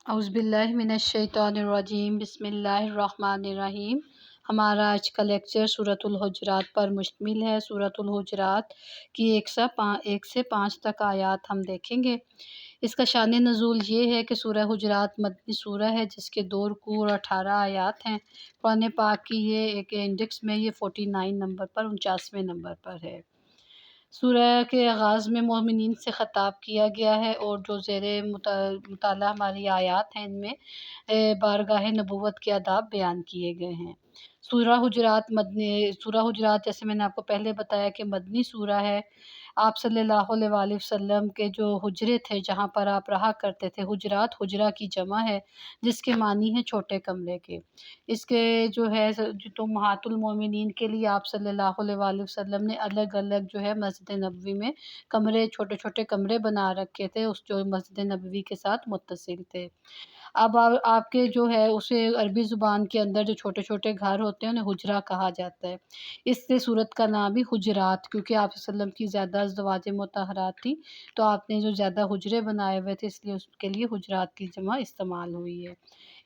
اعوذ باللہ من الشیطان الرجیم، بسم اللہ الرحمن الرحیم۔ ہمارا آج کا لیکچر سورۃ الحجرات پر مشتمل ہے۔ سورۃ الحجرات کی 1 سے 5 تک آیات ہم دیکھیں گے۔ اس کا شان نزول یہ ہے کہ سورہ حجرات مدنی سورہ ہے جس کے 2 رکوع اور 18 آیات ہیں۔ قرآن پاک کی یہ ایک انڈیکس میں یہ 49 نمبر پر 49ویں نمبر پر ہے۔ سورہ کے آغاز میں مومنین سے خطاب کیا گیا ہے اور جو زیر مطالعہ ہماری آیات ہیں ان میں بارگاہ نبوت کے آداب بیان کیے گئے ہیں۔ سورہ حجرات جیسے میں نے آپ کو پہلے بتایا کہ مدنی سورہ ہے۔ آپ صلی اللہ علیہ وآلہ وسلم کے جو حجرے تھے جہاں پر آپ رہا کرتے تھے، حجرات حجرہ کی جمع ہے جس کے معنی ہے چھوٹے کمرے کے۔ اس کے جو ہے جو امہات المومنین کے لیے آپ صلی اللہ علیہ وآلہ وسلم نے الگ الگ جو ہے مسجد نبوی میں کمرے، چھوٹے چھوٹے کمرے بنا رکھے تھے اس جو مسجد نبوی کے ساتھ متصل تھے۔ اب آپ کے جو ہے اسے عربی زبان کے اندر جو چھوٹے چھوٹے گھر ہوتے ہیں انہیں حجرہ کہا جاتا ہے۔ اس سے صورت کا نام بھی حجرات، کیونکہ آپ صلی اللہ علیہ وسلم کی زیادہ ازدواج مطہرات تھی تو آپ نے جو زیادہ حجرے بنائے ہوئے تھے اس لیے اس کے لیے حجرات کی جمع استعمال ہوئی ہے۔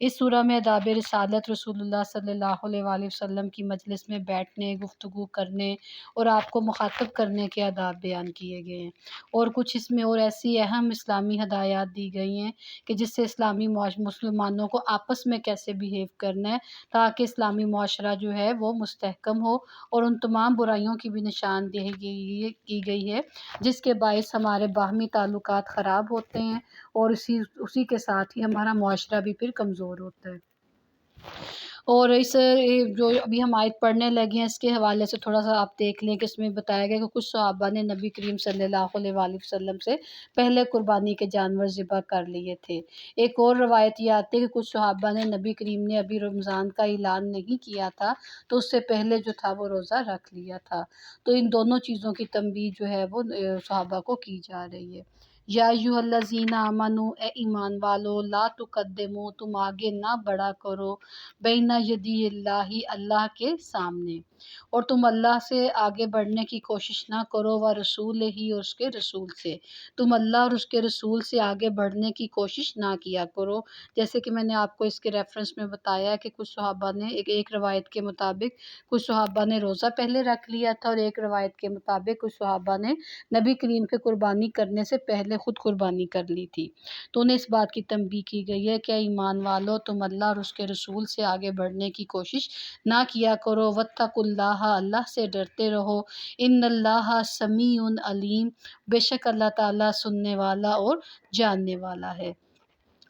اس سورہ میں آداب رسالت، رسول اللہ صلی اللہ علیہ وآلہ وسلم کی مجلس میں بیٹھنے، گفتگو کرنے اور آپ کو مخاطب کرنے کے آداب بیان کیے گئے ہیں، اور کچھ اس میں اور ایسی اہم اسلامی ہدایات دی گئی ہیں کہ جس سے اسلامی مسلمانوں کو آپس میں کیسے بیہیو کرنا ہے تاکہ اسلامی معاشرہ جو ہے وہ مستحکم ہو، اور ان تمام برائیوں کی بھی نشاندہی کی گئی ہے جس کے باعث ہمارے باہمی تعلقات خراب ہوتے ہیں اور اسی کے ساتھ ہی ہمارا معاشرہ بھی پھر کمزور ہوتا ہے۔ اور اس جو ابھی ہم آیت پڑھنے لگے ہیں اس کے حوالے سے تھوڑا سا آپ دیکھ لیں کہ اس میں بتایا گیا کہ کچھ صحابہ نے نبی کریم صلی اللہ علیہ وآلہ وسلم سے پہلے قربانی کے جانور ذبح کر لیے تھے۔ ایک اور روایت یہ آتی ہے کہ کچھ صحابہ نے نبی کریم نے ابھی رمضان کا اعلان نہیں کیا تھا تو اس سے پہلے جو تھا وہ روزہ رکھ لیا تھا۔ تو ان دونوں چیزوں کی تنبیہ جو ہے وہ صحابہ کو کی جا رہی ہے۔ یا ایھا الذین آمنوا، اے ایمان والو، لا تقدموا، تم آگے نہ بڑھا کرو، بین یدی اللہ، اللہ کے سامنے، اور تم اللہ سے آگے بڑھنے کی کوشش نہ کرو، ورسولہ، اور اس کے رسول سے، تم اللہ اور اس کے رسول سے آگے بڑھنے کی کوشش نہ کیا کرو۔ جیسے کہ میں نے آپ کو اس کے ریفرنس میں بتایا کہ کچھ صحابہ نے ایک روایت کے مطابق کچھ صحابہ نے روزہ پہلے رکھ لیا تھا، اور ایک روایت کے مطابق کچھ صحابہ نے نبی کریم کے قربانی کرنے سے پہلے خود قربانی کر لی تھی۔ تو انہیں اس بات کی تنبیہ کی گئی ہے کہ ایمان والو، تم اللہ اور اس کے رسول سے آگے بڑھنے کی کوشش نہ کیا کرو، واتقوا اللہ، اللہ سے ڈرتے رہو، ان اللہ سمیع علیم، بے شک اللہ تعالیٰ سننے والا اور جاننے والا ہے۔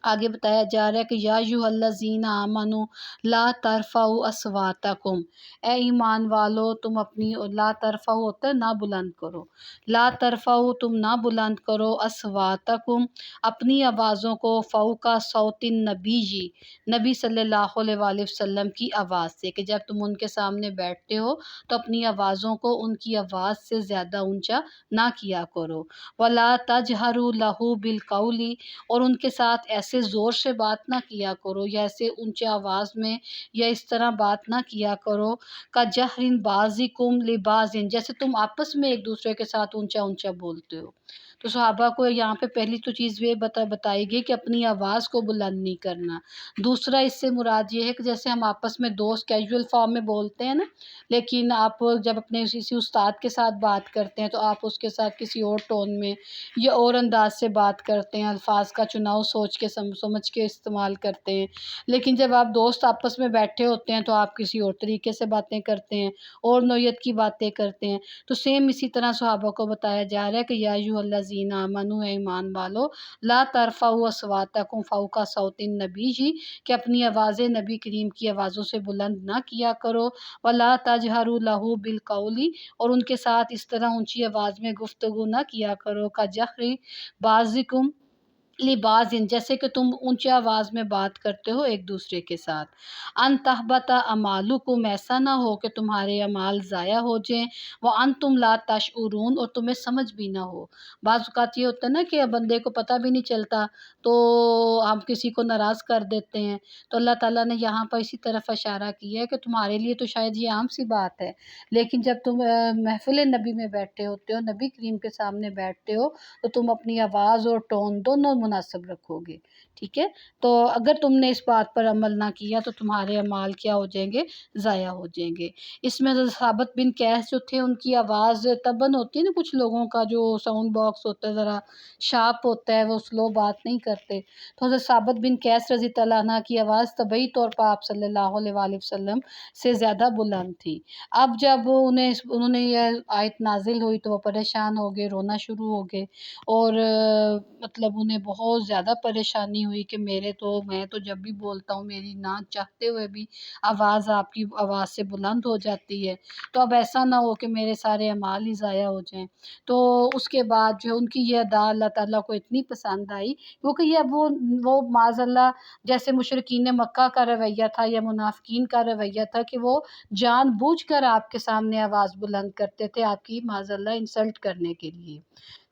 آگے بتایا جا رہا ہے کہ یا ایھا الذین آمنوا لا ترفعوا اصواتکم، اے ایمان والو تم اپنی، لا ترفعوا ہوتا ہے نہ بلند کرو، لا ترفعوا تم نہ بلند کرو، اصواتکم اپنی آوازوں کو، فوق صوت النبی، نبی صلی اللہ علیہ وآلہ وسلم کی آواز سے، کہ جب تم ان کے سامنے بیٹھتے ہو تو اپنی آوازوں کو ان کی آواز سے زیادہ اونچا نہ کیا کرو، ولا تجہروا لہ بالقول، اور ان کے ساتھ ایسے زور سے بات نہ کیا کرو یا ایسے اونچے آواز میں یا اس طرح بات نہ کیا کرو، کجہر بعضکم لبعض، جیسے تم آپس میں ایک دوسرے کے ساتھ اونچا اونچا بولتے ہو۔ تو صحابہ کو یہاں پہ پہلی تو چیز یہ بتائی گئی کہ اپنی آواز کو بلند نہیں کرنا۔ دوسرا اس سے مراد یہ ہے کہ جیسے ہم آپس میں دوست کیجول فارم میں بولتے ہیں نا، لیکن آپ جب اپنے کسی استاد کے ساتھ بات کرتے ہیں تو آپ اس کے ساتھ کسی اور ٹون میں یا اور انداز سے بات کرتے ہیں، الفاظ کا چناؤ سوچ کے سمجھ کے استعمال کرتے ہیں۔ لیکن جب آپ دوست آپس میں بیٹھے ہوتے ہیں تو آپ کسی اور طریقے سے باتیں کرتے ہیں، اور نوعیت کی باتیں کرتے ہیں۔ تو سیم اسی طرح صحابہ کو بتایا جا رہا ہے کہ یا ایھا الذین آمنوا، اے ایمان والو، لا ترفعوا اصواتکم فوق صوت النبی، کہ اپنی آوازیں نبی کریم کی آوازوں سے بلند نہ کیا کرو، ولا تجہروا لہ بالقول، اور ان کے ساتھ اس طرح اونچی آواز میں گفتگو نہ کیا کرو، کجہر بعضکم لبعض، جیسے کہ تم اونچی آواز میں بات کرتے ہو ایک دوسرے کے ساتھ، ان تحبط اعمالکم، ایسا نہ ہو کہ تمہارے اعمال ضائع ہو جائیں، وانتم لا تشعرون، اور تمہیں سمجھ بھی نہ ہو۔ بعض اوقات یہ ہوتا ہے نا کہ بندے کو پتہ بھی نہیں چلتا تو ہم کسی کو ناراض کر دیتے ہیں، تو اللہ تعالیٰ نے یہاں پر اسی طرف اشارہ کیا ہے کہ تمہارے لیے تو شاید یہ عام سی بات ہے، لیکن جب تم محفل نبی میں بیٹھے ہوتے ہو، نبی کریم کے سامنے بیٹھتے ہو، تو تم اپنی آواز اور ٹون دونوں مناسب رکھو گے، ٹھیک ہے؟ تو اگر تم نے اس بات پر عمل نہ کیا تو تمہارے اعمال کیا ہو جائیں گے؟ ضائع ہو جائیں گے۔ اس میں حضرت ثابت بن قیس جو تھے، ان کی آواز تباً ہوتی ہے نا، کچھ لوگوں کا جو ساؤنڈ باکس ہوتا ہے ذرا شارپ ہوتا ہے، وہ سلو بات نہیں کرتے، تو حضرت ثابت بن قیس رضی اللہ عنہ کی آواز طبعی طور پر آپ صلی اللہ علیہ وآلہ وسلم سے زیادہ بلند تھی۔ اب جب انہوں نے یہ آیت نازل ہوئی تو وہ پریشان ہو گئے، رونا شروع ہو گئے، اور مطلب انہیں بہت زیادہ پریشانی ہوئی کہ میں تو جب بھی بولتا ہوں میری نہ چاہتے ہوئے بھی آواز آپ کی آواز سے بلند ہو جاتی ہے، تو اب ایسا نہ ہو کہ میرے سارے اعمال ہی ضائع ہو جائیں۔ تو اس کے بعد جو ان کی یہ ادا اللہ تعالیٰ کو اتنی پسند آئی، کیونکہ یہ اب وہ معاذ اللہ جیسے مشرکین مکہ کا رویہ تھا یا منافقین کا رویہ تھا کہ وہ جان بوجھ کر آپ کے سامنے آواز بلند کرتے تھے آپ کی معاذ اللہ انسلٹ کرنے کے لیے۔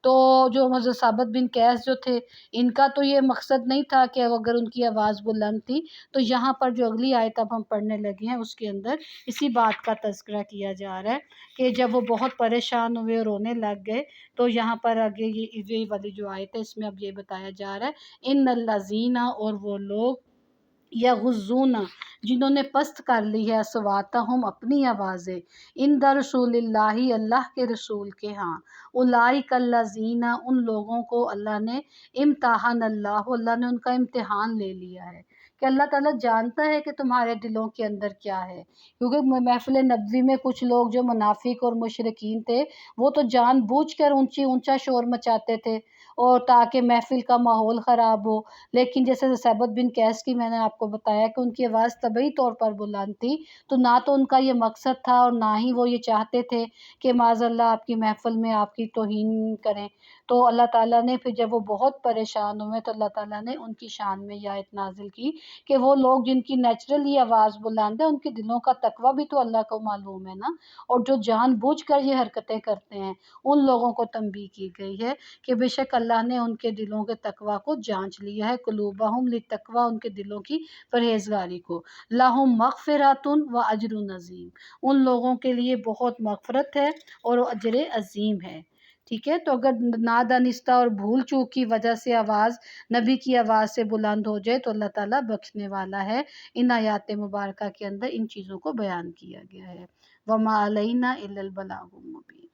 تو جو حضرت ثابت بن قیس جو تھے، ان کا تو یہ مقصد نہیں تھا کہ اگر ان کی آواز بلند تھی، تو یہاں پر جو اگلی آیت اب ہم پڑھنے لگے ہیں اس کے اندر اسی بات کا تذکرہ کیا جا رہا ہے کہ جب وہ بہت پریشان ہوئے اور رونے لگ گئے، تو یہاں پر آگے یہ والی جو آیت ہے اس میں اب یہ بتایا جا رہا ہے، ان الذین، اور وہ لوگ، یغضون، جنہوں نے پست کر لی ہے، اصواتہم، اپنی آوازیں، عند رسول اللہ، اللہ کے رسول کے ہاں، اولئک الذین، ان لوگوں کو اللہ نے امتحان اللہ نے ان کا امتحان لے لیا ہے، کہ اللہ تعالیٰ جانتا ہے کہ تمہارے دلوں کے اندر کیا ہے، کیونکہ محفل نبوی میں کچھ لوگ جو منافق اور مشرکین تھے، وہ تو جان بوجھ کر اونچا شور مچاتے تھے اور تاکہ محفل کا ماحول خراب ہو، لیکن جیسے ثابت بن قیس کی میں نے آپ کو بتایا کہ ان کی آواز طبعی طور پر بلند تھی، تو نہ تو ان کا یہ مقصد تھا اور نہ ہی وہ یہ چاہتے تھے کہ معاذ اللہ آپ کی محفل میں آپ کی توہین کریں۔ تو اللہ تعالیٰ نے پھر جب وہ بہت پریشان ہوئے تو اللہ تعالیٰ نے ان کی شان میں یہ آیت نازل کی کہ وہ لوگ جن کی نیچرلی آواز بلند ہے، ان کے دلوں کا تقویٰ بھی تو اللہ کو معلوم ہے نا، اور جو جان بوجھ کر یہ حرکتیں کرتے ہیں ان لوگوں کو تنبیہ کی گئی ہے کہ بے شک اللہ نے ان کے دلوں کے تقویٰ کو جانچ لیا ہے، قلوبہم للتقویٰ، ان کے دلوں کی پرہیزگاری کو، لہم مغفرۃ و اجر عظیم، ان لوگوں کے لیے بہت مغفرت ہے اور اجر عظیم ہے، ٹھیک ہے؟ تو اگر نادانستہ اور بھول چوک کی وجہ سے آواز نبی کی آواز سے بلند ہو جائے تو اللہ تعالیٰ بخشنے والا ہے۔ ان آیات مبارکہ کے اندر ان چیزوں کو بیان کیا گیا ہے۔ وَمَا عَلَيْنَا إِلَّا الْبَلَاغُ الْمُبِينُ۔